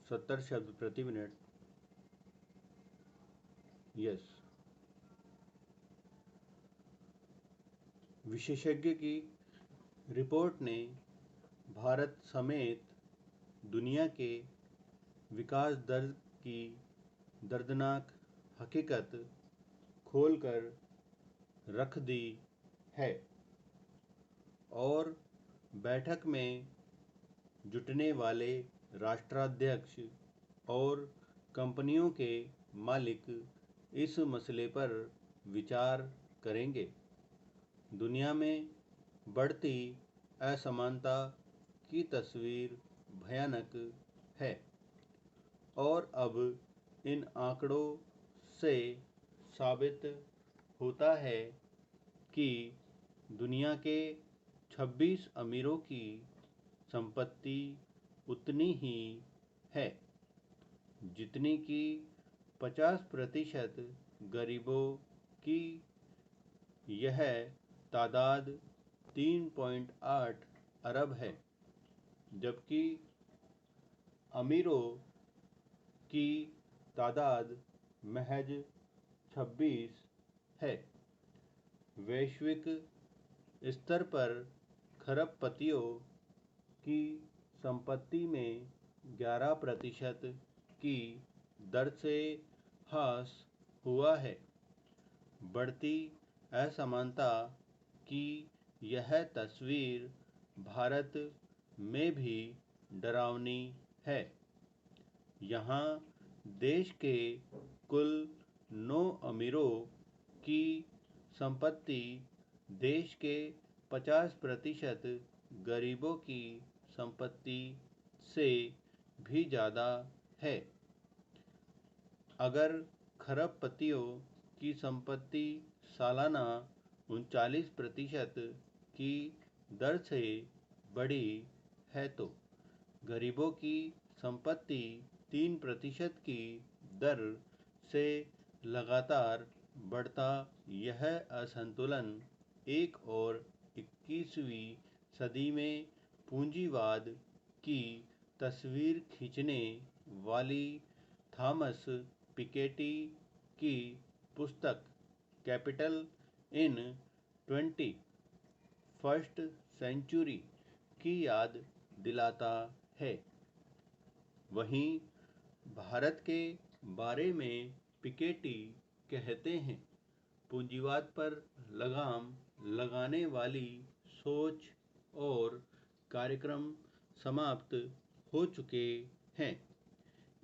70 शब्द प्रति minute. Yes. विशेषज्ञ की रिपोर्ट ने भारत समेत दुनिया के विकास दर की दर्दनाक हकीकत खोलकर रख दी है और बैठक में जुटने वाले राष्ट्राध्यक्ष और कंपनियों के मालिक इस मसले पर विचार करेंगे। दुनिया में बढ़ती असमानता की तस्वीर भयानक है और अब इन आंकड़ों से साबित होता है कि दुनिया के 26 अमीरों की संपत्ति उतनी ही है जितनी कि 50% गरीबों की। यह तादाद 3.8 अरब है, जबकि अमीरों की तादाद महज 26 है। वैश्विक स्तर पर खरबपतियों की संपत्ति में 11% की दर से ह्रास हुआ है। बढ़ती असमानता की यह तस्वीर भारत में भी डरावनी है। यहाँ देश के कुल 9 अमीरों की संपत्ति देश के 50% गरीबों की संपत्ति से भी ज़्यादा है। अगर खरबपतियों की संपत्ति सालाना 39% की दर से बढ़ी है तो गरीबों की संपत्ति 3% की दर से लगातार बढ़ता यह असंतुलन एक और 21वीं सदी में पूंजीवाद की तस्वीर खींचने वाली थॉमस पिकेटी की पुस्तक कैपिटल इन 21st सेंचुरी की याद दिलाता है। वहीं भारत के बारे में पिकेटी कहते हैं, पूंजीवाद पर लगाम लगाने वाली सोच और कार्यक्रम समाप्त हो चुके हैं।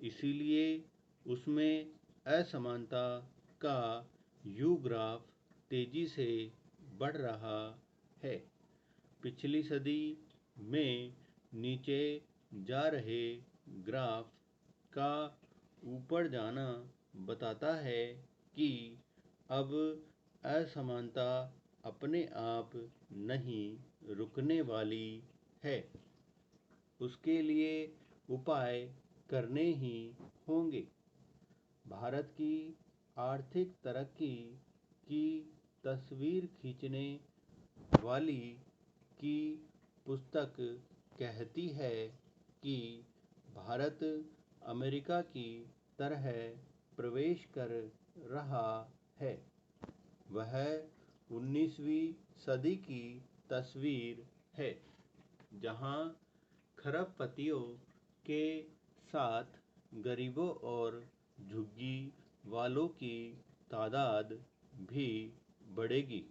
इसीलिए उसमें असमानता का यू-ग्राफ तेजी से बढ़ रहा है। पिछली सदी में नीचे जा रहे ग्राफ का ऊपर जाना बताता है कि अब असमानता अपने आप नहीं रुकने वाली है। उसके लिए उपाय करने ही होंगे। भारत की आर्थिक तरक्की की तस्वीर खींचने वाली की पुस्तक कहती है कि भारत अमेरिका की तरह प्रवेश कर रहा है। वह 19वीं सदी की तस्वीर है, जहां खरबपतियों के साथ गरीबों और झुग्गी वालों की तादाद भी बढ़ेगी।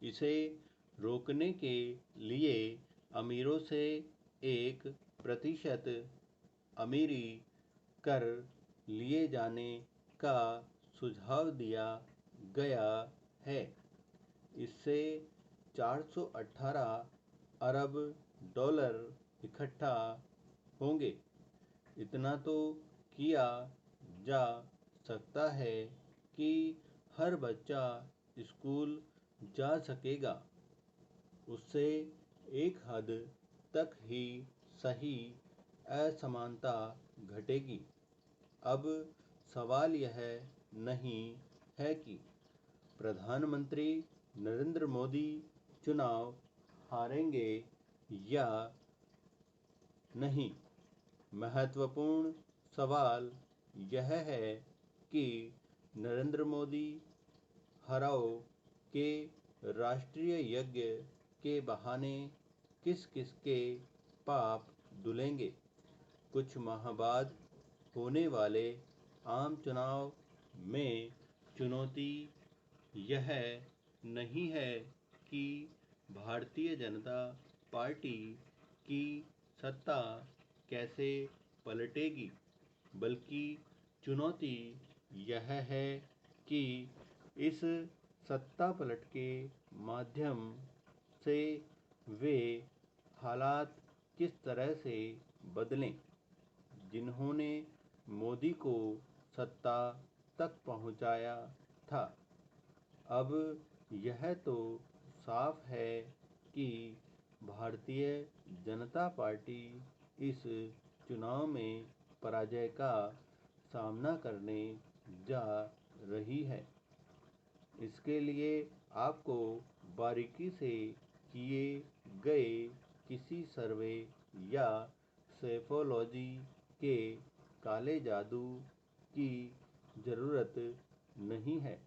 इसे रोकने के लिए अमीरों से 1% अमीरी कर लिए जाने का सुझाव दिया गया है। इससे 418 अरब डॉलर इकट्ठा होंगे। इतना तो किया जा सकता है कि हर बच्चा स्कूल जा सकेगा। उससे एक हद तक ही सही असमानता घटेगी। अब सवाल यह नहीं है कि प्रधानमंत्री नरेंद्र मोदी चुनाव हारेंगे या नहीं। महत्वपूर्ण सवाल यह है कि नरेंद्र मोदी हराओ के राष्ट्रीय यज्ञ के बहाने किस किस के पाप धुलेंगे। कुछ माह बाद होने वाले आम चुनाव में चुनौती यह नहीं है कि भारतीय जनता पार्टी की सत्ता कैसे पलटेगी, बल्कि चुनौती यह है कि इस सत्ता पलट के माध्यम से वे हालात किस तरह से बदलें जिन्होंने मोदी को सत्ता तक पहुंचाया था। अब यह तो साफ है कि भारतीय जनता पार्टी इस चुनाव में पराजय का सामना करने जा रही है। इसके लिए आपको बारीकी से किए गए किसी सर्वे या सेफोलॉजी के काले जादू की ज़रूरत नहीं है।